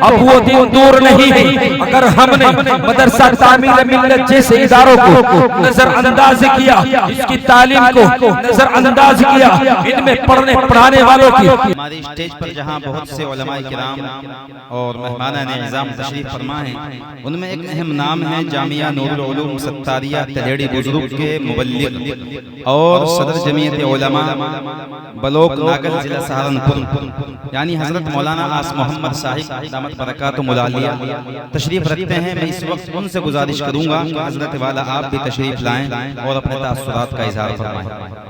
अब वो दिन दूर नहीं है अगर हमने मदरसा तामीर मिल्लत जैसे इदारों को नजरअंदाज किया, इसकी तालीम को नजरअंदाज किया, इनमें पढ़ने पढ़ाने वालों की। हमारी स्टेज पर जहां बहुत से उलमाए किराम और मेहमानान निज़ाम तशरीफ फरमा हैं, उनमें एक अहम नाम है जामिया नूरुल उलूम सत्तारिया तलेड़ी बुजुर्ग के मुबल्लिग और सदर जमीयत उलमा बलोक नागल जिला सहारनपुर यानी हजरत मौलाना आस मोहम्मद साहिब दामत बरकातुहुल आलिया तशरीफ रखते हैं। मैं इस वक्त उनसे गुजारिश करूंगा कि हजरत वाला आप भी तशरीफ लाएं और अपने तासुरात का इजहार फरमाएं।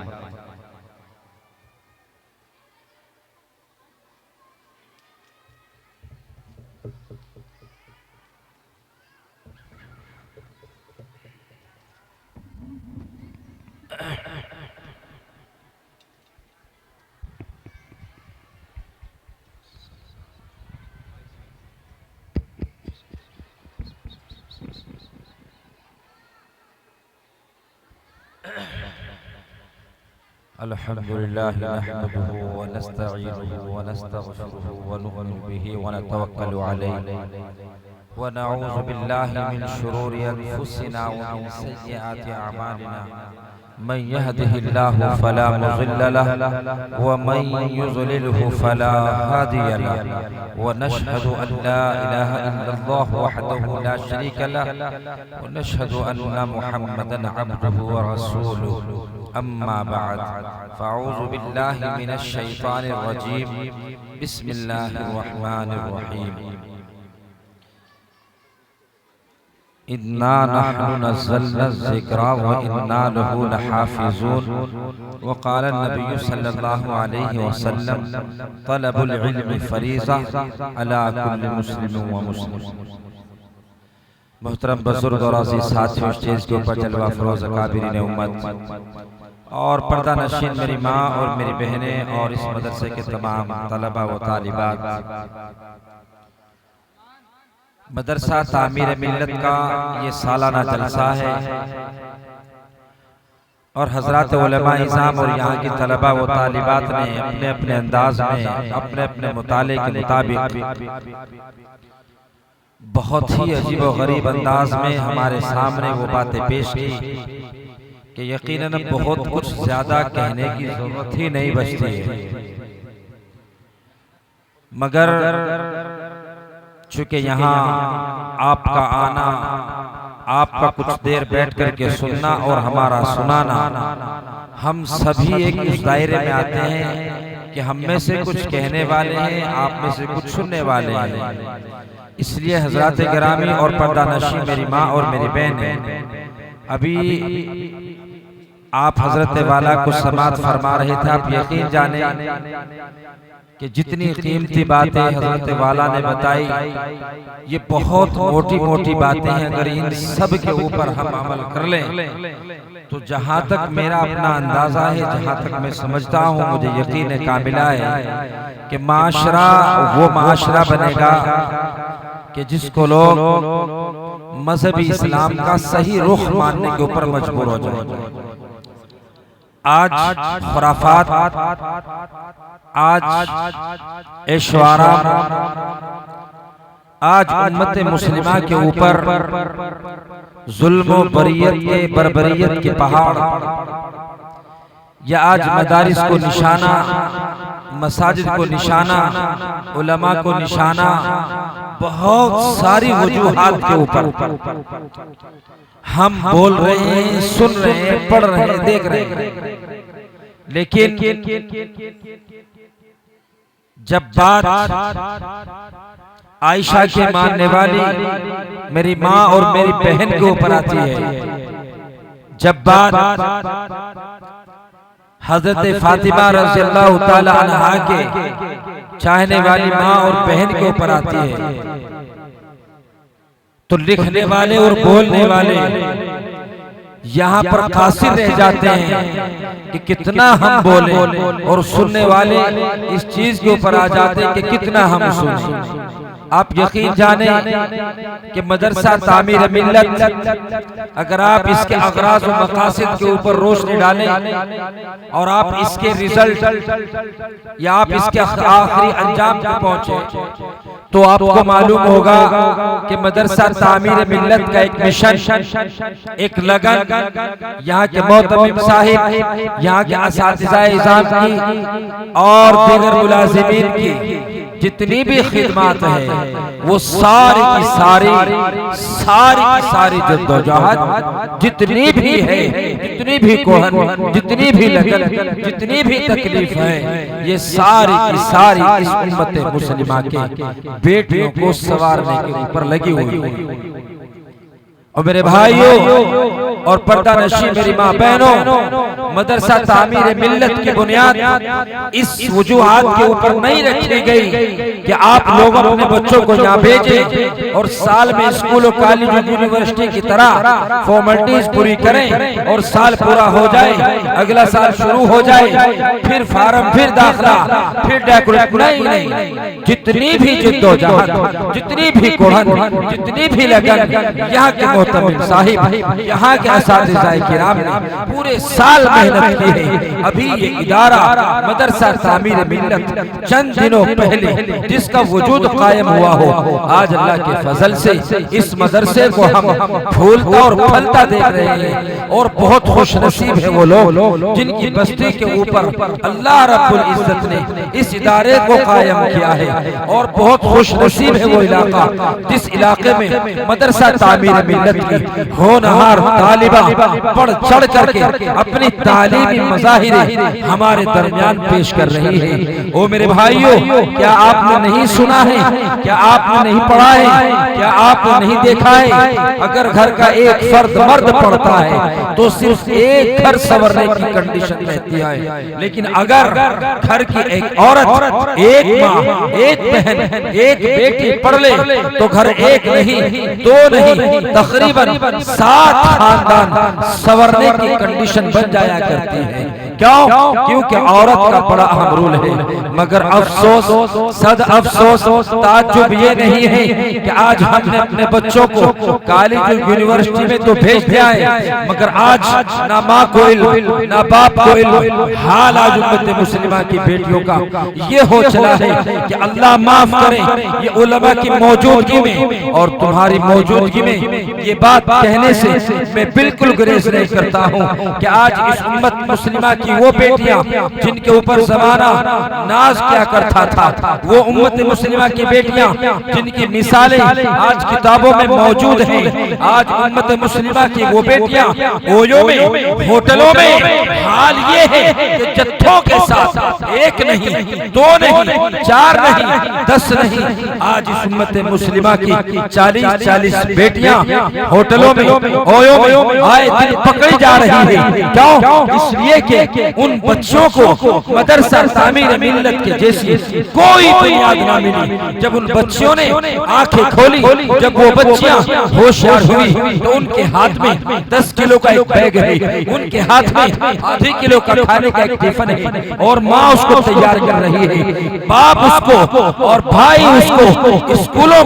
अल्हम्दुलिल्लाह नहमदुहु व नस्तईनुहु व नस्तगफिरुहु व नु'मिनु बिही व नतवक्कलु अलैहि व नऊज़ु बिल्लाहि मिन शुरूरि अनफुसिना व मिन सय्यिआति अमालिना मन यहदिहिल्लाहु फला मुज़िल्ल लहु व मन युज़लिलहु फला हादिय लहु व नशहदु अन ला इलाहा इल्लल्लाह वहदहु ला शरीका लहु व नशहदु अन्ना मुहम्मदन अब्दुहु व रसूलुहु अम्मा बाद फ़अऊज़ु बिल्लाहि मिनश शैतानिर रजीम बिस्मिल्लाहिर रहमानिर रहीम इन्ना नहनु नज़्ज़लना ज़िक्रा व इन्ना लहु लहाफ़िज़ून व क़ाल नबी सल्लल्लाहु अलैहि वसल्लम तलबुल इल्म फ़रीज़ा अला कुल्लि मुस्लिम व मुस्लिम। मोहतरम बुजुर्ग और अज़ीज़ साथियों, स्टेज के ऊपर जलवा फरोज़ अकाबिरीन उम्मत और पर्दा नशीन मेरी माँ और मेरी बहनें और इस मदरसे के तमाम तलबा व तालिबात, मदरसा तामीर मिल्लत का ये सालाना जलसा है और हजरात उलमा इज़ाम और यहाँ की तलबा व तालिबात ने अपने अपने अंदाज में अपने अपने मुताले के मुताबिक बहुत ही अजीब व गरीब अंदाज में हमारे सामने वो बातें पेश की कि यकीनन बहुत कुछ ज्यादा कहने की जरूरत ही नहीं बचती है, मगर चूंकि यहाँ आपका आना, आपका कुछ देर बैठ करके सुनना और हमारा सुनाना, हम सभी एक इस दायरे में आते हैं कि हम में से कुछ कहने वाले हैं, आप में से कुछ सुनने वाले हैं। इसलिए हजरात गिरामी और पर्दा नशी मेरी माँ और मेरी बहन, अभी आप हजरत वाला को समात फरमा रहे थे। आप यकीन जाने कि जितनी कीमती बातें हजरत वाला ने बताई, ये बहुत मोटी मोटी बातें हैं। अगर इन सब के ऊपर हम अमल कर लें तो जहाँ तक मेरा अपना अंदाजा है, जहाँ तक मैं समझता हूँ, मुझे यकीन कामिला है कि माशरा वो माशरा बनेगा कि जिसको लोग मजहबी इस्लाम का सही रुख मानने के ऊपर मजबूर हो जाए। आज खुराफात, आज ऐशवारा, आज उम्मत मुस्लिमा के ऊपर जुल्म व बरियत के बर्बरियत के पहाड़, या आज मदारिस को निशाना, मसाजिद को निशाना, उलमा को निशाना, बहुत सारी वजूहात के ऊपर हम बोल रहे हैं, सुन रहे हैं, पढ़ रहे हैं, देख रहे हैं, लेकिन जब बात आयशा के मानने वाली मेरी माँ और मेरी बहन के ऊपर आती है, जब बात हजरत फातिमा रज़ियल्लाहु ताला अन्हा के चाहने वाली माँ और बहन के ऊपर आती है, तो लिखने वाले और बोलने वाले यहाँ पर कासिर रह जाते हैं कि कितना हम बोले, और सुनने वाले इस चीज के ऊपर आ जाते हैं कि कितना हम सुने। आप यकीन जाने कि मदरसा तामीर मिल्लत, अगर आप इसके अगराज और मकासिद के ऊपर रोशनी डालें और आप इसके रिजल्ट या आप इसके आखिरी अंजाम तक पहुंचे, तो आपको मालूम होगा कि मदरसा तामीर मिल्लत का एक मिशन, एक लगन यहाँ के मोहतमिम साहिब, यहाँ के असातिज़ाए इज़ाम की और दीगर मुलाजिमीन की जितनी भी खिदमत है वो सारी की सारी जद्दोजहद जितनी भी है, जितनी भी कोहन, जितनी भी लगन, जितनी भी तकलीफ है, ये सारी की सारी इस उम्मत मुस्लिमा के बेटियों को संवारने के ऊपर लगी हुई है। और मेरे भाइयों और पर्दा नशी मेरी माँ बहनों, मदरसा तामीर मिल्लत की बुनियाद इस वजूहात के ऊपर नहीं रखी गई कि आप लोग अपने बच्चों को यहाँ भेजें और साल में स्कूल और कॉलेज और यूनिवर्सिटी की तरह फॉर्मेलिटीज पूरी करें और साल पूरा हो जाए, अगला साल शुरू हो जाए, फिर फार्म, फिर दाखिला, फिर डेकोरेट। नहीं, जितनी भी जिद्दोजहद, जितनी भी कोहन, जितनी भी लगन यहाँ के मोहतमिम साहिब, यहाँ के असातिज़ाए किराम ने पूरे साल मेहनत की है। अभी ये इदारा मदरसा तामीर मिल्लत चंद दिनों पहले जिसका वजूद कायम हुआ हो, आज अल्लाह के फजल से इस मदरसे को हम फूलता और फलता देख रहे हैं। और बहुत खुश नसीब है वो लोग जिनकी बस्ती के ऊपर अल्लाह रब्बुल इज्जत ने इस इदारे को कायम किया है। और बहुत खुश नसीब है वो इलाका जिस इलाके में मदरसा तामीर मिल्लत की होनहार तालिबा बढ़ चढ़ करके अपनी तालीमी मज़ाहिरे हमारे दरमियान पेश कर रही है। ओ मेरे भाइयों, क्या आपने नहीं सुना है? क्या आपने नहीं पढ़ा है? क्या आपने नहीं देखा है? अगर घर का एक फर्द मर्द पढ़ता है तो सिर्फ एक घर संवरने की कंडीशन रहती है, लेकिन अगर घर की एक औरत, एक माँ, एक बहन, एक बेटी पढ़ ले तो घर एक नहीं, दो नहीं, तकरीबन 7 खानदान संवरने की कंडीशन बन जाया करती है। क्यों? क्योंकि औरत का बड़ा अहम रोल है। मगर अफसोस, सद अफसोस, ताज्जुब ये नहीं है कि आज हमने अपने बच्चों को कॉलेज और यूनिवर्सिटी में तो भेज दिया है, मगर आज ना माँ को इल्म, ना बाप को इल्म। हाल आज उम्मत मुस्लिमा की बेटियों का ये हो चला है कि अल्लाह माफ करे, ये उलमा की मौजूदगी में और तुम्हारी मौजूदगी में ये बात कहने से मैं बिल्कुल गुरेज नहीं करता हूँ कि आज इस उम्मत मुस्लिमा की वो बेटियां जिनके ऊपर ज़माना नाज क्या करता था, वो उम्मत मुस्लिमा की बेटियां जिनकी मिसालें आज किताबों में मौजूद हैं। आज उम्मत मुस्लिमा की वो बेटियां ओयो में, होटलों में, हाल ये है कि जत्थों के साथ एक नहीं, दो नहीं, 4 नहीं, 10 नहीं, आज इस उम्मत मुस्लिमा की 40-40 बेटियां होटलों में, ओयो में आए दिन पकड़ी जा रही है। क्यों? इसलिए कि उन बच्चों को मदरसा तामीर मिल्लत के जैसी कोई बुनियाद ना मिली। जब उन बच्चियों ने आंखें खोली, जब वो बच्चियां होशियार हुई तो उनके हाथ में 10 किलो का एक बैग है, उनके हाथ में आधे किलो का खाने का एक टिफिन है और माँ उसको तैयार कर रही है, बाप उसको और भाई उसको स्कूलों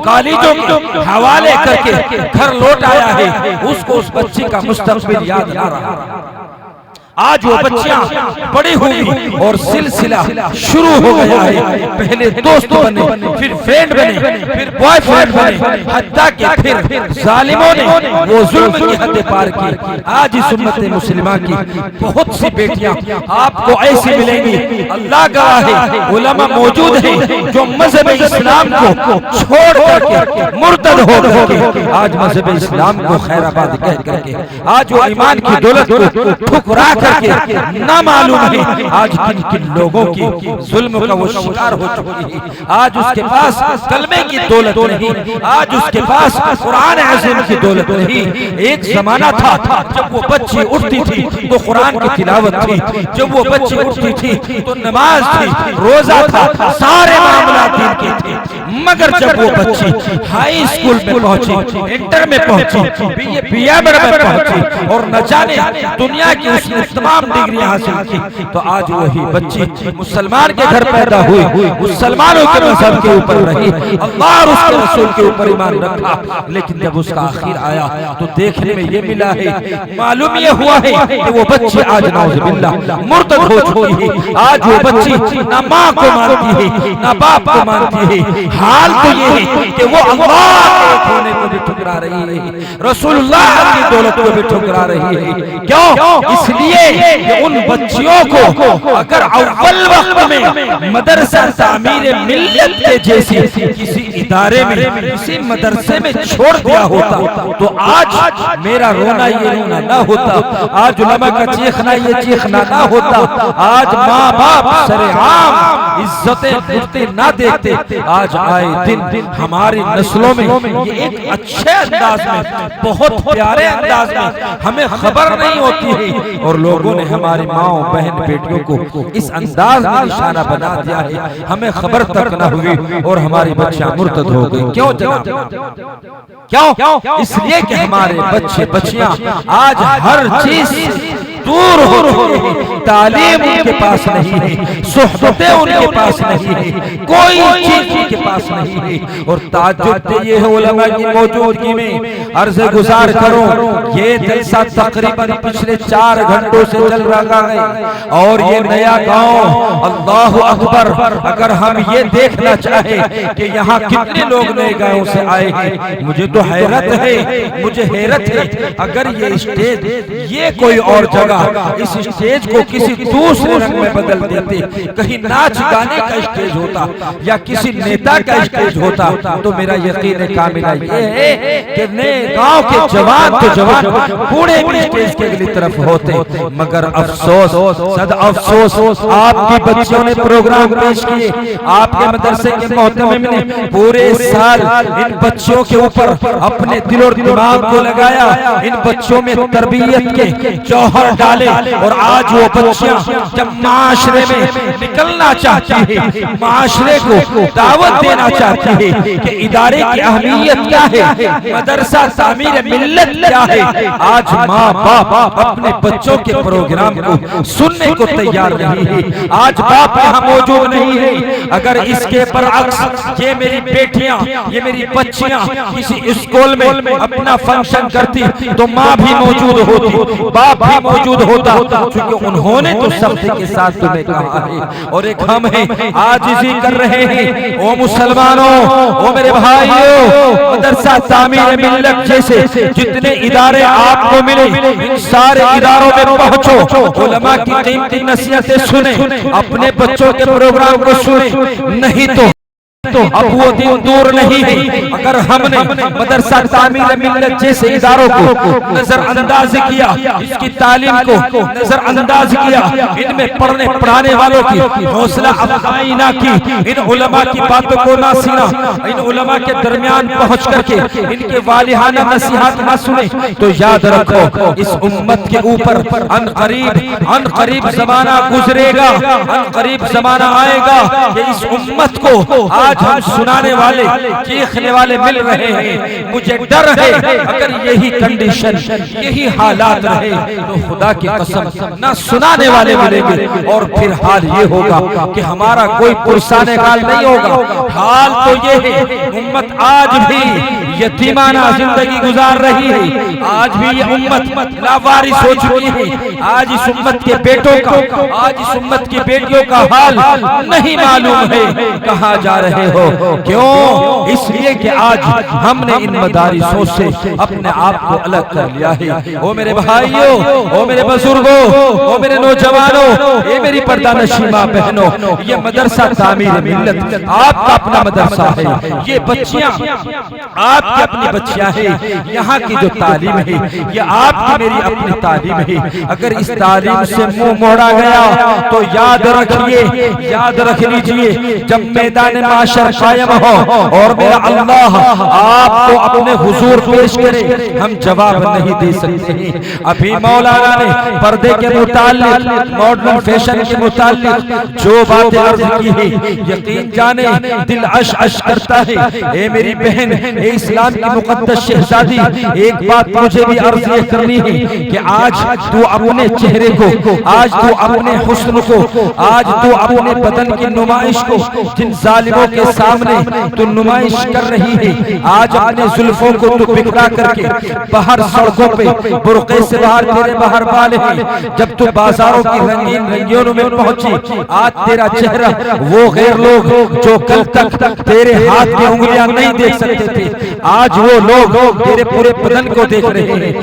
कॉलेजों के हवाले करके घर लौट आया है। उसको उस बच्ची का मुस्तकबिल याद आ रहा। आज वो बच्चियां बड़ी हुई और सिलसिला शुरू हो गया है। पहले दोस्त बने, फिर फ्रेंड बने, फिर बॉयफ्रेंड बने, हत्ता कि फिर जालिमों ने वो जुल्म की हद पार की। आज इस उम्मत मुस्लिमा की बहुत सी बेटियां आपको ऐसी मिलेंगी, अल्लाह गवाह है, उलमा मौजूद है जो मजहब इस्लाम को छोड़ करके मुर्तद हो करके आज मजहब इस्लाम को खैराबाद कह करके आज वो ईमान की दौलत को ठुकरा करके ना मालूम है आज किन किन लोगों की जुल्म का वो शिकार हो चुकी है। आज उसके पास कलमे की दौलत नहीं, आज उसके पास कुरान अज़ीम की दौलत नहीं। एक जमाना था जब वो बच्ची उठती थी तो कुरान की तिलावत थी, जब वो बच्ची उठती थी तो नमाज थी, रोजा था, सारे मामला दिन के थे। मगर जब वो बच्ची हाई स्कूल में पहुंची, इंटर में पहुंची, बीए में पहुंची और न जाने दुनिया की उसने तमाम डिग्रियां हासिल की, तो आज वही बच्ची मुसलमान के घर पैदा हुई, मुसलमानों के मजहब के ऊपर रही, अल्लाह और उसके रसूल के ऊपर ईमान रखा। लेकिन जब उसका आखिर आया तो देखने में ये मिला है, मालूम ये हुआ है कि वो बच्ची आज नाउज़ुबिल्लाह मुर्तद हो चुकी है। आज वो बच्ची ना माँ को मानती है, ना बाप को मानती है। हाल तो ये है कि वो अल्लाह के एक होने को भी ठुकरा रही है, रसूलुल्लाह की दौलत को भी ठुकरा रही है। क्यों? इसलिए कि उन बच्चियों को अगर अव्वल वक्त में मदरसा तामीर मिल्लत के जैसी किसी इदारे में, किसी मदरसे में छोड़ दिया होता तो आज मेरा रोना ये रोना ना होता, आज उलमा का चीखना ये चीखना ना होता, आज माँ बाप सरेआम इज्जतें गिरते ना देखते। आज आए दिन हमारी नस्लों में ये एक अच्छे अंदाज में, बहुत प्यारे अंदाज में हमें खबर नहीं होती है और लोगों ने हमारी माओ बहन बेटियों को इस अंदाज में निशाना बना दिया है, हमें खबर तक न हुई और हमारी बच्चियां मुर्तद हो गई। क्यों जनाब? क्यों? इसलिए कि हमारे बच्चे बच्चियां आज हर चीज दूर हो रही है, तालीम उनके पास नहीं है, सोहबतें उनके पास नहीं है, कोई चीज उनके पास नहीं है। और ताज्जुब ये है उलमा की मौजूदगी में अर्ज गुजार करो, ये जलसा तकरीबन पिछले 4 घंटों से चल रहा है और ये नया गांव, अल्लाह अकबर, अगर हम ये देखना चाहे कि यहाँ कितने लोग नए गांवों से आए हैं, मुझे तो हैरत है, मुझे हैरत है। अगर ये स्टेज, ये कोई और जगह इस स्टेज को किसी दूसरे रंग में बदल देते, कहीं नाच गाने का स्टेज होता या किसी नेता का स्टेज होता, तो मेरा यकीन कामिला ये है कि नए गांव के जवान तो जवान बूढ़े भी स्टेज के अगली तरफ होते। मगर अफसोस, सद अफसोस, आपकी बच्चियों ने प्रोग्राम पेश किए, आपके मदरसे के मोहतमिम ने पूरे साल इन बच्चों के ऊपर अपने दिल और दिमाग को लगाया, इन बच्चों में तरबियत के जौहर डाले और आज वो बच्चियां जब माशरे में निकलना चाहती है, माशरे को दावत देना चाहती है कि इदारे की अहमियत क्या है, मदरसा तामीर मिल्लत क्या है, आज माँ बाप अपने बच्चों के प्रोग्राम को सुनने को तैयार नहीं है। आज बाप यहाँ मौजूद नहीं है। अगर इसके बरअक्स ये मेरी बेटियां, ये मेरी बच्चियां किसी स्कूल में अपना फंक्शन करती तो माँ भी मौजूद होती, बाप भी मौजूद होता, क्योंकि उन्होंने तो सख्ती के साथ तुम्हें कहा है। और एक हम हैं, आजिज़ी कर रहे हैं। ओ मुसलमानों, ओ मेरे भाइयों, मदरसा तामीर मिल्लत जैसे जितने इदारे आपको मिले, इन सारे इदारों में पहुंचो, उलमा की कीमती नसीहतें सुने, अपने बच्चों के प्रोग्राम को सुने, नहीं तो अब वो दिन दूर नहीं है। अगर हमने मदरसा तामीर मिल्लत जैसे इदारों को नजरअंदाज किया, इसकी तालीम को नजरअंदाज किया, इनमें पढ़ने पढ़ाने वालों की हौसला अफजाई ना की, इन उलमा की बातों को ना सुना, इन उलमा के दरमियान पहुंच करके इनके वालिहाना नसीहत ना सुने, तो याद रखो इस उम्मत के ऊपर अनकरीब जमाना गुजरेगा, अनकरीब जमाना आएगा कि इस उम्मत को आज हम सुनाने वाले, चीखने वाले मिल रहे हैं। मुझे डर है अगर यही कंडीशन, यही हालात रहे तो खुदा की कसम ना सुनाने वाले मिलेंगे और फिर हाल ये होगा कि हमारा कोई पुरसाने गाल नहीं होगा। हाल तो ये है, उम्मत आज भी यतीमाना जिंदगी गुजार रही है, आज भी ये उम्मत लावारिस हो चुकी है। आज इस उम्मत के बेटों का, आज इस उम्मत की बेटियों का हाल नहीं मालूम है कहाँ जा रहे हो। क्यों? इसलिए कि आज हमने इन मदारिसों से अपने आप को अलग कर लिया है। ओ मेरे भाइयों, ओ मेरे बुजुर्गों, ओ मेरे नौजवानों, ये मेरी पर्दा नशीं मां बहनों, ये मदरसा तामीर मिल्लत आपका अपना मदरसा है। ये बच्चियां आपकी अपनी बच्चियां हैं। यहाँ की जो तालीम है ये आपकी मेरी अपनी तालीम है। अगर इस तालीम से मुंह मोड़ा गया तो याद रखिए, याद रख लीजिए, जब मैदान माशर कायम हो और मेरा अल्लाह आपको अपने हुजूर पेश करे, हम जवाब नहीं दे सकते हैं। अभी मौलाना ने पर्दे के मुताल्लिक, मॉडर्न फैशन के मुताल्लिक जो बातें अर्ज की है, यकीन जाने दिल अश अश करता है। ए मेरी बहन, ए इस्लाम की मुकद्दस शहजादी, एक बात मुझे भी अर्ज करनी है कि आज तू अपने चेहरे को, आज तू अपने हुस्न को, आज तू अपने बदन की नुमाइश को जिन जालिमों के के सामने तू नुमाइश कर रही है। आज अपने जुल्फों को तू बिखरा करके बाहर सड़कों पे बुरके से बाहर तेरे बाहर बाल हैं। जब तू बाजारों की रंगीन रंगियों में पहुंची, आज तेरा चेहरा वो गैर लोग जो कल तक तेरे हाथ की उंगलियां नहीं देख सकते थे, आज वो लोग तेरे पूरे बदन को देख रहे हैं।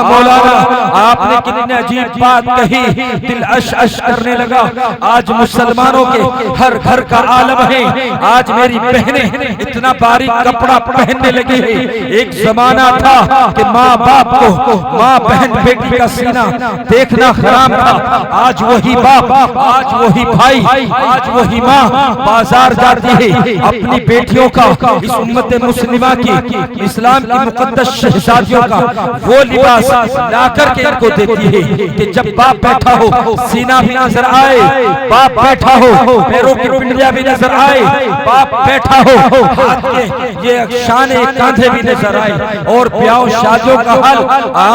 मौलाना, आपने कितनी अजीब बात कही, दिल अश अश करने लगा। आज मुसलमानों के हर घर का आलम है। आज मेरी बहनें इतना बारीक कपड़ा पहनने लगी है। एक जमाना था कि माँ बाप को, माँ बहन बेटी का सीना देखना हराम था। आज वही बाप, आज वही भाई, आज वही माँ बाजार जाती है, अपनी बेटियों का, इस उम्मत मुस्लिमा की, इस्लाम की मुकद्दस शहजादियों का वो लिबास ला करके इनको देती है कि जब बाप बैठा हो सीना भी नजर आए, बाप बैठा हो पैरों की पिंडियां भी नजर आए, बाप बैठा हो हाथ के ये शाने कांधे भी नजर आए। और ब्याह शादियों का हाल,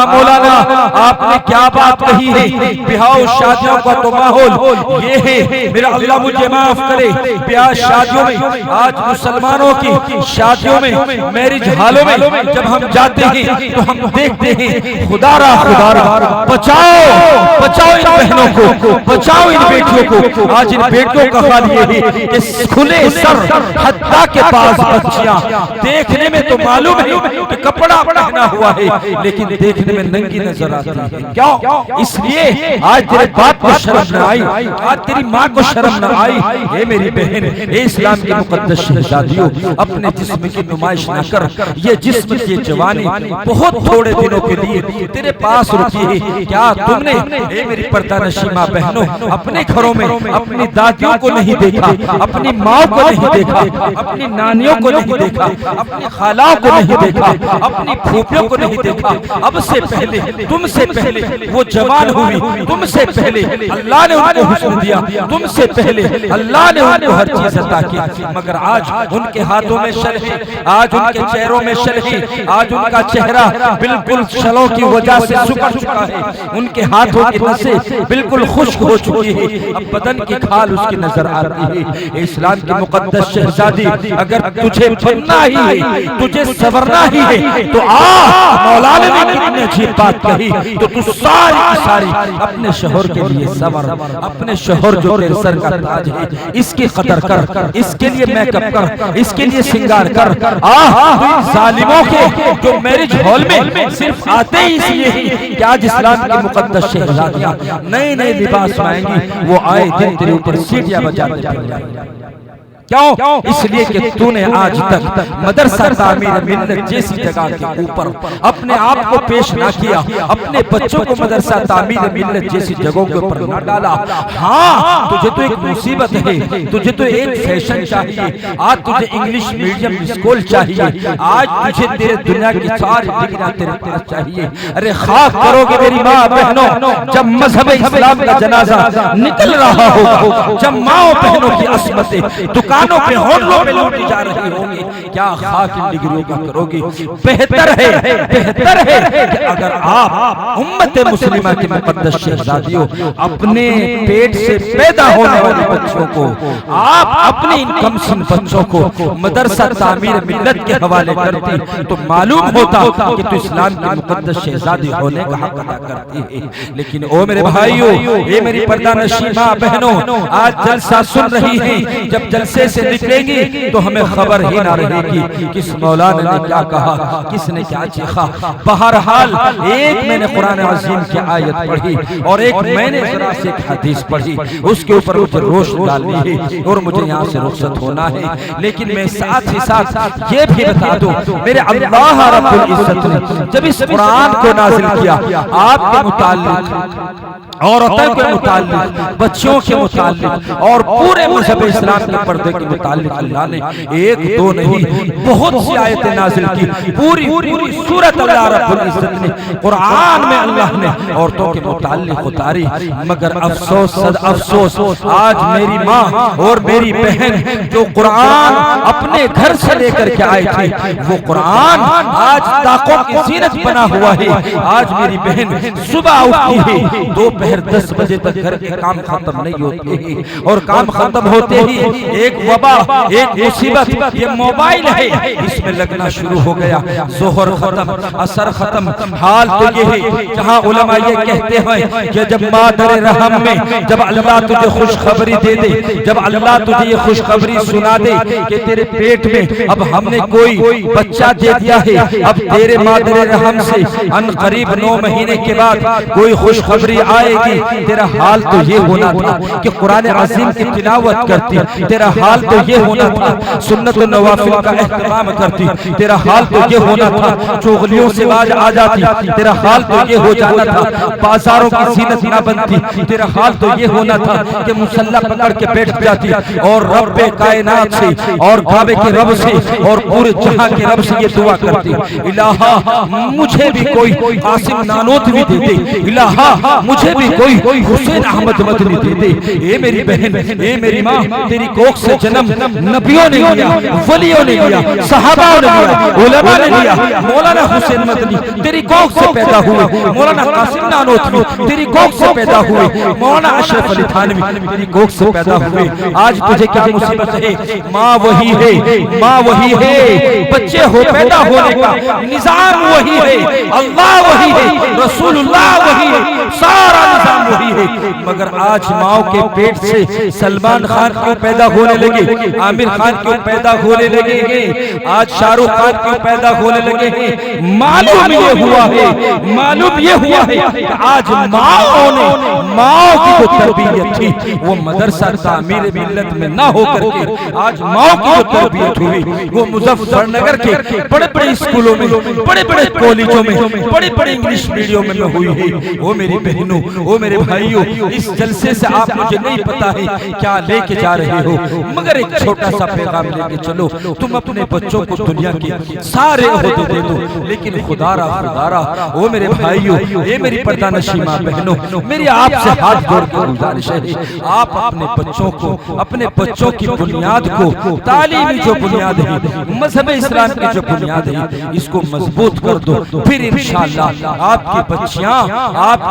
मौलाना आपने क्या बात कही है। ब्याह शादियों का तो माहौल ये है, मेरा अल्लाह मुझे माफ करे, ब्याह शादियों में आज मुसलमानों की शादियों में, मैरिज हालों में जब हम जाते हैं तो हम देखते हैं खुदारा बचाओ बचाओ इन बहनों को, बचाओ इन बेटियों को। आज इन बेटियों का हाल ये है कि खुले सर हत्ता के पास बच्चियां, देखने में तो मालूम है कि कपड़ा पहना हुआ है, लेकिन देखने में नंगी नजर आती है। क्यों? इसलिए आज तेरे बाप को शर्म न आई, आज तेरी माँ को शर्म न आई। ये मेरी बहन, ये इस्लाम की मुकद्दस शहजादियों, अपने जिस्म की नुमाइश न कर। ये जिस्म की जवानी बहुत थोड़े दिनों के लिए तेरे पास रुकी है। क्या तुमने, ये मेरी पर्दानशी माँ बहनों, अपने घरों में अपनी दादियों को नहीं देखा, अपनी माँ को नहीं देखा, अपनी नानियों को नहीं देखा, अपनी खालाओं को नहीं देखा, अपनी फूफियों को नहीं देखा। अब से पहले, तुमसे पहले वो जवान हुई, तुमसे पहले अल्लाह ने उनको हुस्न दिया, तुमसे पहले अल्लाह ने उनको हर चीज अता की, मगर आज उनके हाथों में शल है, आज उनके चेहरों में शल है, आज उनका चेहरा बिल्कुल शलों की वजह से सुकड़ चुका है, उनके हाथों की नसें बिल्कुल खुश्क हो चुकी है, अब बदन की खाल उसकी नजर आ रही है। इस्लाम की मुकद्दस शहजादी, अगर तुझे बनना ही है, तुझे संवरना ही है, तो मौलाना ने कितनी अजीब बात कही, तो तू सारी की सारी अपने शोहर के लिए संवर, अपने शोहर जो तेरे सर का ताज है, इसकी कदर कर, इसके लिए मेकअप कर, इसके लिए श्रृंगार कर। जालिमों के जो मैरिज हॉल में सिर्फ आते ही इसलिए ही कि आज इस्लाम की मुकद्दस शहजादियां नए नए लिबास पाएंगी, वो आए दिन तेरे ऊपर सीटियां बजाते जाएंगे। क्यों? इसलिए कि तूने आज तक मदरसा तामीर मिल्लत जैसी जगह के ऊपर अपने आप को पेश ना किया, अपने बच्चों को मदरसा तामीर मिल्लत जैसी जगहों के ऊपर न डाला। हाँ, तुझे तो एक मुसीबत है, तुझे तो एक फैशन चाहिए, आज तुझे इंग्लिश मीडियम स्कूल चाहिए, आज तुझे तेरे दुनिया की सारी डिग्रियां तेरे पास चाहिए। अरे खाक करोगे मेरी माँ बहनों, जब मजहब इस्लाम का जनाजा निकल रहा होगा, जब माओ बहनों की अस्मतें दुकानों पे होटलों पे लौटी जा रही होंगी, क्या खाक इन डिग्रियों का करोगे? बेहतर है कि अगर आप उम्मत मुस्लिमा की मुकद्दस शहजादियों, अपने पेट से पैदा होने वाले बच्चों को, आप अपने इन कमसिन बच्चों को मदरसा तामीर मिल्लत के हवाले करती, तो मालूम होता कि तू इस्लाम की मुकद्दस शहजादी होने का हक अदा करती है। लेकिन ओ मेरे भाइयों, ये मेरी पर्दानशी माँ बहनों, आज जलसा सुन रही हैं, जब जलसे से निकलेंगी तो हमें खबर ही ना रहेगी किस मौलाना ने क्या कहा, किसने क्या चीखा। बहरहाल, एक मैंने कुरान अज़ीम की आयत पढ़ी और एक मैंने जरा से हदीस पढ़ी, उसके ऊपर मुझे रोशनी डालनी है और मुझे यहाँ से रुखसत होना है। लेकिन मैं साथ ही साथ ये भी बता दूं, मेरे अल्लाह रब्बुल इज्जत ने जब इस कुरान को नाज़िल किया, आपके मुताल्लिक, औरतों के मुताल्लिक, बच्चों के मुताल्लिक और पूरे मज़हब इस्लाम के पर्दे के मुताल्लिक अल्लाह ने एक दो नहीं बहुत सी आयतें नाज़िल की। पूरी सूरत अल्लाह रब्बुल इज्जत ने कुरान में अल्लाह ने औरतों के मुताल्लिक उतारी। मगर अफसोस सद अफसोस, आज मेरी माँ और मेरी बहन जो कुरान अपने घर से लेकर के आए थे, वो कुरान आज ताकों की जीनत बना हुआ है। आज मेरी बहन सुबह उठती है, दोपहर 10 बजे तक घर के काम खत्म नहीं होते हैं और काम खत्म होते ही एक वबा, एक मुसीबत ये मोबाइल है, इसमें लगना शुरू हो गया। जोहर खत्म, असर खत्म। हाल तो ये है जहाँ उलमा ये कहते हैं कि जब मादर रहम में जब अल्लाह तुझे खुशखबरी दे दे, जब अल्लाह तुझे ये खुशखबरी सुना दे कि तेरे पेट में अब हमने कोई बच्चा दे दिया है, अब तेरे मादर रहम से अन करीब 9 महीने के बाद कोई खुशखबरी आएगी, तेरा हाल तो ये होना था कि कुरान अजीम की तिलावत करती, तेरा हाल तो ये होना था सुन्नत व नवाफिल का एहतमाम करती, तेरा हाल तो ये होना था चुगलियों से बाज आ जाती, तेरा हाल तो ये हो जाना था बाजारों की जीनत ना बनती, तेरा हाल तो ये होना था कि मुसल्ला पकड़ के बैठ जाती और रब्बे कायनात से और काबे के रब से और पूरे जहां के रब से ये दुआ करती, इलाहा मुझे भी कोई कासिम नानोतवी दे दे, इलाहा मुझे भी कोई हुसैन अहमद मदनी दे दे। ए मेरी बहन, ए मेरी माँ, तेरी कोख से जन्म नबियों ने लिया, वलियों ने लिया, सहाबाओं ने लिया, उलमा ने लिया। मौलाना हुसैन मदनी तेरी कोख से पैदा हुए, मौलाना कासिम नानोतवी तेरी कोख से पैदा हुए, मौलाना अशरफ अली थानवी तेरी कोख से पैदा हुए। आज तुझे क्या मुसीबत है? माँ वही है, माँ वही है, बच्चे हो पैदा होने का निजाम वही है, अल्लाह वही है, रसूलुल्लाह वही है, सारा निजाम वही है। मगर आज माओ के पेट से सलमान खान क्यों पैदा होने लगे, आमिर खान क्यों पैदा होने लगे, आज शाहरुख खान क्यों पैदा होने लगे हैं? मालूम ये हुआ है, मालूम ये हुआ है कि आज माओ ने, माओ की जो तरबियत थी वो मदरसा तामीर मिल्लत में ना होकर के आज माओ की जो तरबियत हुई वो मुजफ्फरनगर के बड़े बड़े स्कूलों में, बड़े बड़े कॉलेजों में, बड़े बड़े इंग्लिश मीडियम में हुई है। वो मेरी बहनों, वो मेरे भाइयों, इस जलसे से आप मुझे नहीं पता है क्या लेके जा रहे हो, मगर एक छोटा सा पैगाम लेके चलो। तुम अपने बच्चों को दुनिया के सारे ओहदे दे दो, लेकिन खुदारा खुदारा वो मेरे भाइयों, ये मेरी पर्दानशी माँ बहनों, मेरी आपसे हाथ जोड़ के गुजारिश है, आप अपने बच्चों को, अपने बच्चों की बुनियाद को, तालीमी जो बुनियाद है, मजहब इस्लाम की जो बुनियाद है, इसको मजबूत कर दो। फिर इंशाअल्लाह आपकी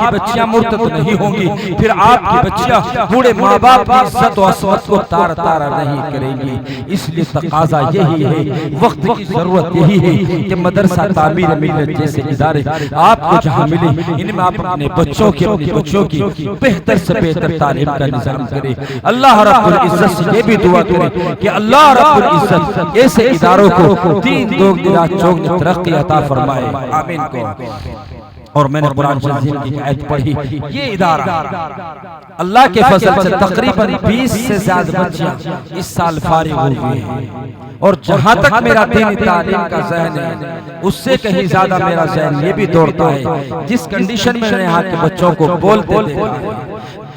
बच्चियां मुर्तद नहीं होंगी, फिर आपकी बच्चियां बूढ़े माँ बाप की इज्जत और असमत को तार तारा नहीं करेंगी। इसलिए तकाजा यही है, वक्त की जरूरत यही है कि मदरसा तामीर मिल्लत जैसे इदारे आपको जहाँ मिले, इनमें आप अपने बच्चों की, अपनी बच्चों की बेहतर से बेहतर तालीम का निजाम करें। अल्लाह रब्बुल इज्जत से ये भी दुआ करें कि अल्लाह रब्बुल इज्जत ऐसे इदारों को दीन दोगुना चौगुनी तरक्की अता फरमाए, आमीन को। और मैंने कुरान शरीफ की आयत पढ़ी, ये इदारा अल्लाह के फजल से तकरीबन 20 से ज्यादा बच्चियां इस साल फारिग हुई हैं। और जहां तक मेरा दीनी तालीम का ज़हन है, उससे कहीं ज्यादा मेरा ज़हन ये भी दौड़ता है जिस कंडीशन में यहाँ के बच्चों को बोलते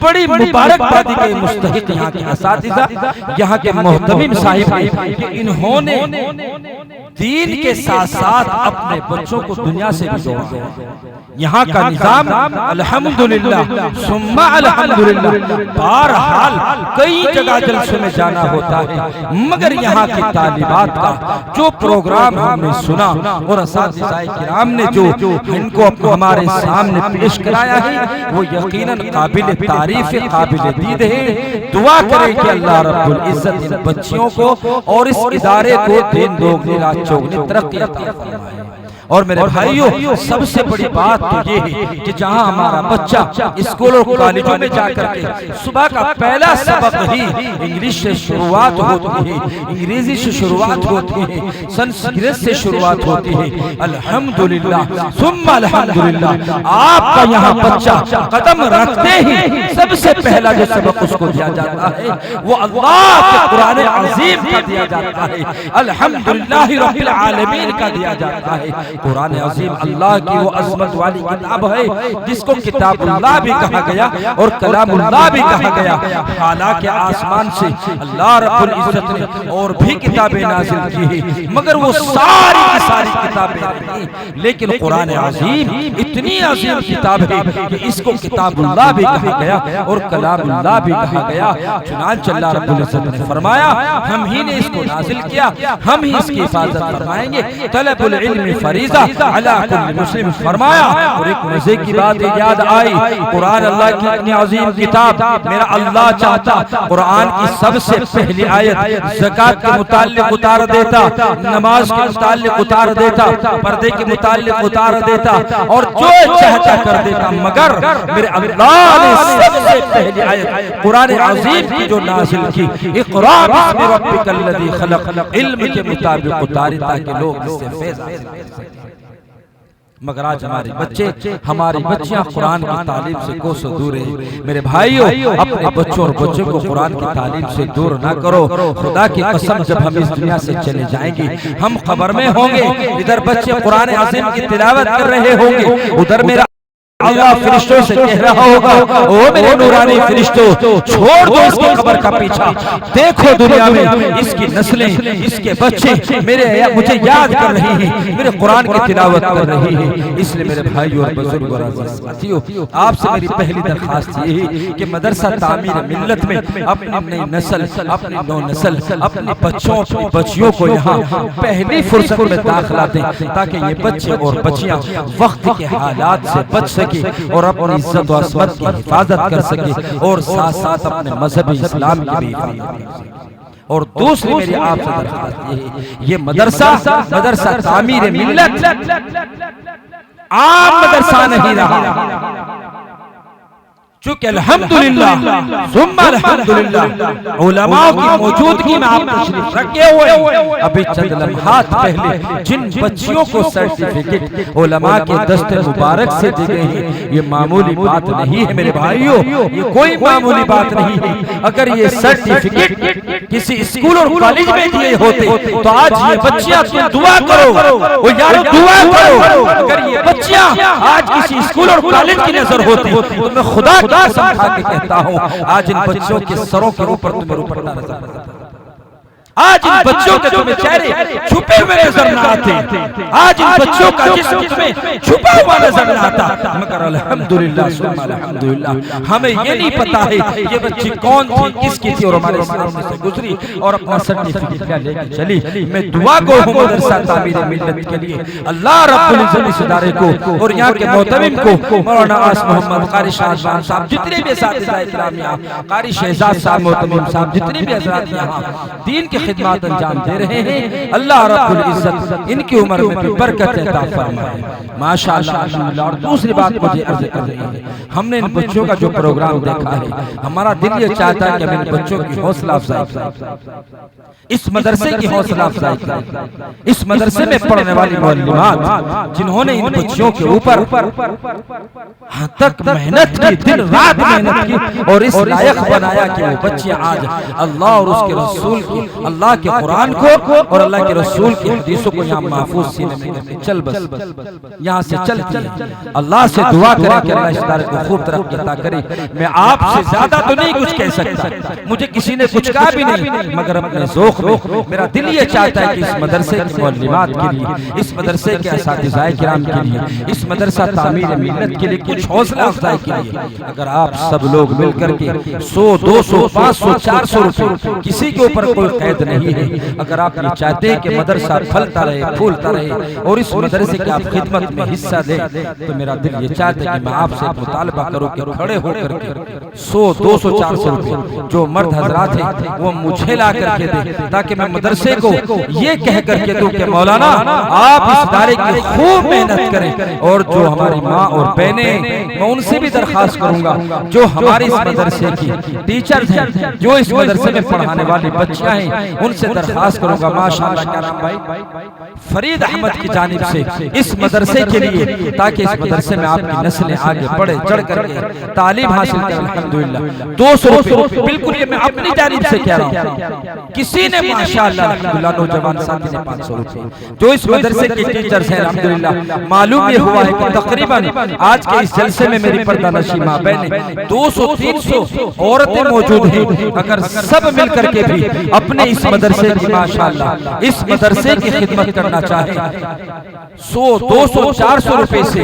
बड़ी मुबारकबादी के मुस्तहिक यहाँ के असातिज़ा, यहाँ के मोहतमिम साहिब कि इन्होंने दीन के साथ साथ अपने बच्चों को दुनिया से भी जोड़ा। यहाँ का निजाम अल्हम्दुलिल्लाह सुम्मा अल्हम्दुलिल्लाह, बहरहाल कई जगह जलसों में जाना होता है, मगर यहाँ की तालिबात का जो प्रोग्राम हमने सुना और असातिज़ाए किराम ने जो इनको हमारे सामने पेश कराया है, वो यकीनन काबिल तारीफ, काबिल दीद है। दुआ करें कि अल्लाह रब्बुल इज्जत इन बच्चियों को और इस इदारे को दीन दोगुनी रात चौगुनी तरक्की अता फरमाए। और मेरे भाइयों, सबसे बड़ी बात तो ये है कि जहाँ हमारा बच्चा स्कूल और कॉलेजों में जाकर के सुबह का पहला सबक ही इंग्लिश से शुरुआत होती है, अंग्रेजी से शुरुआत होती है, संस्कृत से शुरुआत होती है। अल्हम्दुलिल्लाह सुम्मा अल्हम्दुलिल्लाह, आपका यहाँ बच्चा कदम रखते ही सबसे पहला जो सबक उसको दिया जाता है वो अल्लाह के कुरान अजीम का दिया जाता है, अल्हम्दुलिल्लाह रब्बिल आलमीन का दिया जाता है। कुरान अजीम अल्लाह की वो अज़मत वाली किताब है जिसको किताबुल्लाह भी कहा गया और कलामुल्लाह भी कहा गया। हालांकि आसमान से अल्लाह रब्बुल इज्जत ने और भी किताबें नाज़िल की है, मगर वो सारी की सारी किताबें नहीं, लेकिन कुरान अजीम इतनी अजीम किताब है कि इसको किताबुल्लाह भी कहा गया और कलामुल्लाह भी कहा गया। चुनांचे अल्लाह रब्बुल इज्जत ने फरमाया, हम ही ने इसको नाज़िल किया, हम ही इसकी हिफाजत फरमाएंगे। तलबुल इल्म फरीज़ा फरीज़ा अला कुल्ली मुस्लिम फरमाया। और एक मजे की बात याद आई, कुरान अल्लाह की इतनी अजीम किताब, मेरा अल्लाह चाहता कुरान की सबसे पहली आयत ज़कात के मुताल्लिक उतार देता, नमाज के मुताल्लिक उतार देता, पर्दे के मुताल्लिक उतार देता और जो चाहता कर देता, मगर मेरे अल्लाह ने सबसे पहली आयत कुरान अजीम की जो नाज़िल की, इक़रा बिस्मि रब्बिकल लज़ी खलक़, इल्म के मुताबिक उतारी ताकि लोग इससे फैज़ हासिल कर सकें। मगर आज हमारे बच्चे, हमारी बच्चियां कुरान की तालीम से कोसों दूर है। मेरे भाइयों, अपने बच्चों और बच्चों को कुरान की तालीम से दूर ना करो। खुदा की कसम, जब हम इस दुनिया से चले जाएंगे, हम कब्र में होंगे, इधर बच्चे कुरान अज़ीम की तिलावत कर रहे होंगे, उधर मेरा अल्लाह फरिश्तों से कह रहा होगा, ओ मेरे नूरानी फरिश्तों, छोड़ दो इसके कब्र का पीछा, देखो दुनिया में इसकी नस्लें, इसके बच्चे मुझे याद कर रही हैं, मेरे कुरान की तिलावत कर रही हैं। इसलिए मेरे भाइयों और बुजुर्गों और साथियों, आपसे मेरी पहली दरखास्त यही कि मदरसा तामीर मिल्लत में अपनी नई नस्ल, अपनी नौ नस्ल, अपने बच्चों अपनी बच्चियों को यहाँ पहली फुर्सत में दाखिला दें, ताकि ये बच्चे और बच्चियाँ वक्त के हालात से बच सके और अपनी इज्जत और असमत की हिफाजत कर सके और साथ साथ अपने मजहबी इस्लाम की भी हिफाजत कर सके। और दूसरी मेरी आपसे दरख्वास्त ये मदरसा तामीर मिल्लत आम मदरसा नहीं रहा, चूंकि अल्हम्दुलिल्लाह सुम्मा अल्हम्दुलिल्लाह उलमाओं की मौजूदगी में आप तशरीफ रखे हुए, अभी चंद लम्हात पहले जिन बच्चियों को सर्टिफिकेट उलमा के दस्ते मुबारक से दी गई है, ये मामूली बात नहीं है मेरे भाइयों, ये कोई मामूली बात नहीं है। अगर ये सर्टिफिकेट किसी स्कूल और कॉलेज में दिए होते तो आज ये बच्चियां तुम दुआ करो, ओ यार दुआ करो। अगर ये बच्चियां आज किसी स्कूल और कॉलेज की नजर होती तो मैं खुदा खा के कहता हूँ, आज इन बच्चों के सरों के ऊपर तुम्हें दुपट्टा नजर आता है, आज इन बच्चों के तुम्हें चेहरे छुपे हुए नजर न आते, आज इन बच्चों का जिस्म तुम्हें छुपा हुआ नजर न आता। मगर अल्हम्दुलिल्लाह सुम्मा अल्हम्दुलिल्लाह हमें ये नहीं पता है ये बच्ची कौन थी, किसकी थी और हमारे सामने से गुजरी और अपना सर्टिफिकेट लेकर चली। मैं दुआ गो हूँ मदरसा तामीर मिल्लत के लिए, अल्लाह रब्बुल इज्जत इस इदारे को और यहाँ के मोहतमिम को, मौलाना आस मोहम्मद कारी शाहजहान साहब, जितने भी असातिज़ा इकराम यहाँ, कारी शहजाद साहब मोहतमिम साहब, जितने भी हज़रात यहाँ दीन के खिदमत अंजाम दे रहे हैं, अल्लाह रब्बुल इज्जत इनकी उम्र में भी बरकत अता फरमाए माशाअल्लाह। और दूसरी बात मुझे अर्ज कर रही है, हमने इन बच्चों का जो प्रोग्राम देखा है, हमारा दिल ये चाहता है कि हम इन बच्चों की हौसला अफजाई करें, इस मदरसे की हौसला अफजाई करें, इस मदरसे में पढ़ने वाली मुअल्लिमात जिन्होंने इन बच्चों के ऊपर तक मेहनत की, दिन रात मेहनत की और इस लायक बनाया कि वो बच्चे आज अल्लाह और उसके रसूल की, अल्लाह के कुरान को और अल्लाह के रसूल की हदीसों को यहाँ महफूज सीने में करके चल बस यहाँ से चलती है। अल्लाह से दुआ करें कि अल्लाह इस इदारे को खूब तरक्की अता करे। मैं आपसे ज्यादा तो नहीं कुछ कह सकता, मुझे किसी ने कुछ कहा भी नहीं, मगर अपने ज़ौक़ में मेरा दिल ये चाहता है कि इस मदरसे की मुअल्लिमात के लिए, इस मदरसे के असातिज़ा किराम के लिए, इस मदरसा तामीर मिल्लत के लिए कुछ हौसला अफजाई के लिए अगर आप सब लोग मिल करके 100, 200, 500, 400 रुपए, किसी के ऊपर कोई कैद नहीं है, अगर आप ये चाहते हैं कि मदरसा फलता रहे, फूलता रहे और इस मदरसे की आप खिदमत में हिस्सा दें, तो मेरा दिल ये चाहता है कि मैं आपसे मुतालबा करूं कि खड़े होकर के 100, 200, 400 रुपए जो मर्द हजरात हैं वो मुझे ला करके दे, ताकि मैं मदरसे को ये कह करके दूं कि मौलाना आप इस इदारे की खूब मेहनत करें। और जो हमारी माँ और बहनें, मैं उनसे भी दरखास्त करूंगा, जो हमारे इस मदरसे की टीचर्स हैं, जो इस मदरसे में पढ़ाने वाली बच्चियां हैं, उनसे दरखास्त करूंगा माशाअल्लाह क्या नाम भाई फरीद अहमद की जानिब से इस मदरसे के लिए, ताकि इस मदरसे में आपकी नस्लें आगे बढ़े, चढ़ करके तालीम हासिल करें। अल्हम्दुलिल्लाह 200 रुपए बिल्कुल ये मैं अपनी जानिब से कह रहा हूँ, किसी ने माशाअल्लाह अल्हम्दुलिल्लाह नौजवान साथी ने 500 रुपए, जो इस मदरसे के टीचर्स हैं अल्हम्दुलिल्लाह, मालूम ये हुआ है कि तकरीबन आज के इस जलसे में मेरी पर्दा नशी माँ बहनें 200, 300 औरतें मौजूद हैं, अगर सब मिल करके भी अपने इस इस मदरसे की माशाअल्लाह इस मदरसे की खिदमत करना चाहे 100, 200, 400 रुपए से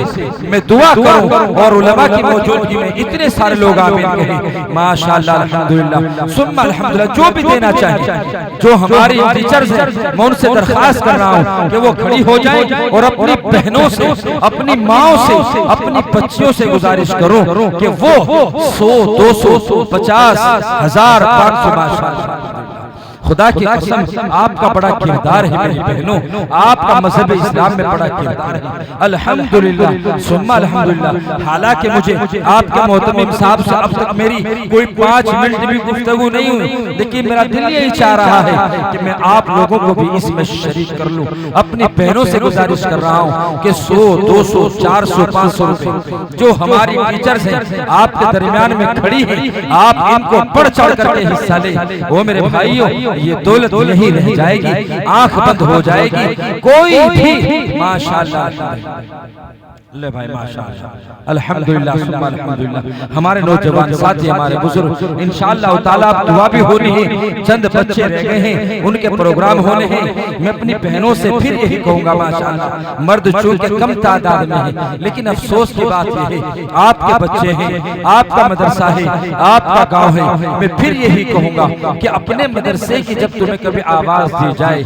मैं दुआ करूं और उलमा की मौजूदगी में इतने सारे लोग आमीन कहें माशाअल्लाह अल्हम्दुलिल्लाह सुम्मा अल्हम्दुलिल्लाह। जो भी देना चाहे, जो हमारी टीचर्स हैं, मैं उनसे दरखास्त कर रहा हूं कि वो खड़ी हो जाए और अपनी बहनों से, अपनी माओ से, अपनी बच्चियों से गुजारिश करो कि वो 100, 200, 50, 1000, 500 माशाअल्लाह। खुदा की कसम आपका बड़ा किरदार है मेरी बहनों, आपका मजहब इस्लाम में बड़ा किरदार है अल्हम्दुलिल्लाह सुम्मा अल्हम्दुलिल्लाह। हालांकि मुझे आपके मोहतमिम साहब से अब तक मेरी कोई 5 मिनट भी गुफ्तगू नहीं हुई, लेकिन मेरा दिल यही चाह रहा है कि मैं आप लोगों को भी इसमें शरीक कर लूं। अपनी बहनों से गुजारिश कर रहा हूं कि 100, 200, 400, 500 रुपए जो हमारी टीचर्स हैं आपके दरमियान में खड़ी है, आप इनको बढ़ चढ़ करके हिस्सा ले। वो मेरे भाइयों, ये दौलत नहीं रह जाएगी, आंख बंद हो जाएगी कोई भी माशाअल्लाह। ले भाई माशाअल्लाह अल्हम्दुलिल्लाह सुब्हान अल्हम्दुलिल्लाह। हमारे नौजवान साथी, हमारे बुजुर्ग इंशाअल्लाह ताला दुआ भी होनी है, चंद बच्चे रह गए हैं उनके प्रोग्राम होने हैं। मैं अपनी बहनों से फिर यही कहूंगा माशाअल्लाह, मर्द चूंकि कम तादाद में है, लेकिन अफसोस की बात यह है आपके बच्चे हैं, आपका मदरसा है, आपका गाँव है। मैं फिर यही कहूंगा कि अपने मदरसे की जब तुम्हें कभी आवाज दी जाए,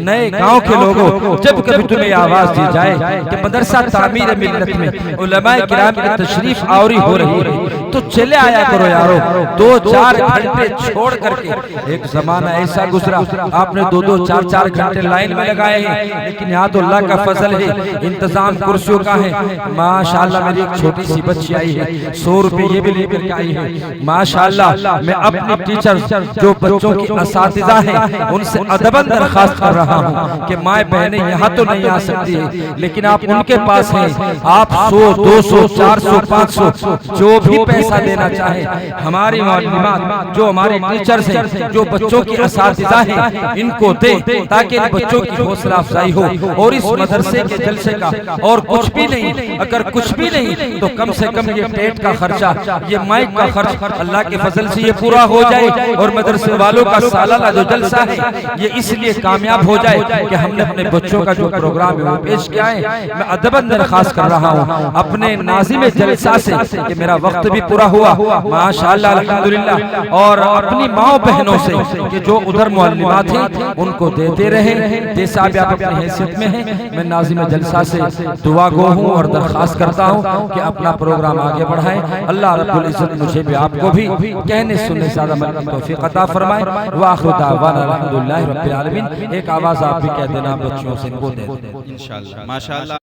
नए गाँव के लोगों जब कभी तुम्हें आवाज दी जाए कि मदरसा तामीर मिल्लत में उलमाए किराम की तशरीफ आवरी हो रही है, तो चले आया करो यारो। 2-4 घंटे छोड़ करके, एक जमाना ऐसा गुजरा आपने 2-2, 4-4 घंटे लाइन में लगाए हैं, लेकिन यहाँ तो अल्लाह का फजल है, इंतजाम कुर्सियों का है माशाअल्लाह। मेरी एक छोटी सी बच्ची आई है, 100 रुपए ये भी लेकर के आई है माशाअल्लाह। मैं अपनी टीचर जो बच्चों की असातिज़ा हैं उनसे अदबन दरखास्त कर रहा हूँ कि माए बहनें यहाँ तो नहीं आ सकती है, लेकिन आप उनके पास हैं, आप 100, 200, 400, 500 जो भी पैसा देना चाहे, हमारी मालिमात जो हमारे टीचर्स हैं, जो बच्चों की असातिज़ा हैं, इनको दे ताकि इन बच्चों की हौसला अफजाई हो। और इस मदरसे के जलसे का और कुछ भी नहीं, अगर कुछ भी नहीं तो कम से कम ये पेट का खर्चा, ये माइक का खर्च अल्लाह के फजल से ये पूरा हो जाए और मदरसे वालों का सालाना जो जलसा है ये इसलिए कामयाब हो जाए कि हमने अपने बच्चों का जो प्रोग्राम है वो पेश किया है। मैं अदबन दरखास्त कर रहा हूँ अपने नाज़िम जलसा से कि मेरा वक्त भी पूरा हुआ माशाअल्लाह अल्हम्दुलिल्लाह, और अपनी माओ बहनों से कि जो उधर मुअल्लिमात हैं उनको देते रहे। जैसा भी आप अपनी हैसियत में हैं, मैं नाज़िम जलसा से दुआ गो हूँ और दरखास्त करता हूँ कि अपना प्रोग्राम आगे बढ़ाएं। अल्लाह रब्बुल इज्जत मुझे भी आपको भी कहने सुनने से ज़्यादा अमल की तौफीक अता फरमाए। व आखिरु दावाना अल्हम्दुलिल्लाहि रब्बिल आलमीन। एक आवाज़ आप भी कह देना बच्चियों से, इनको दे दें इंशाअल्लाह माशाअल्लाह।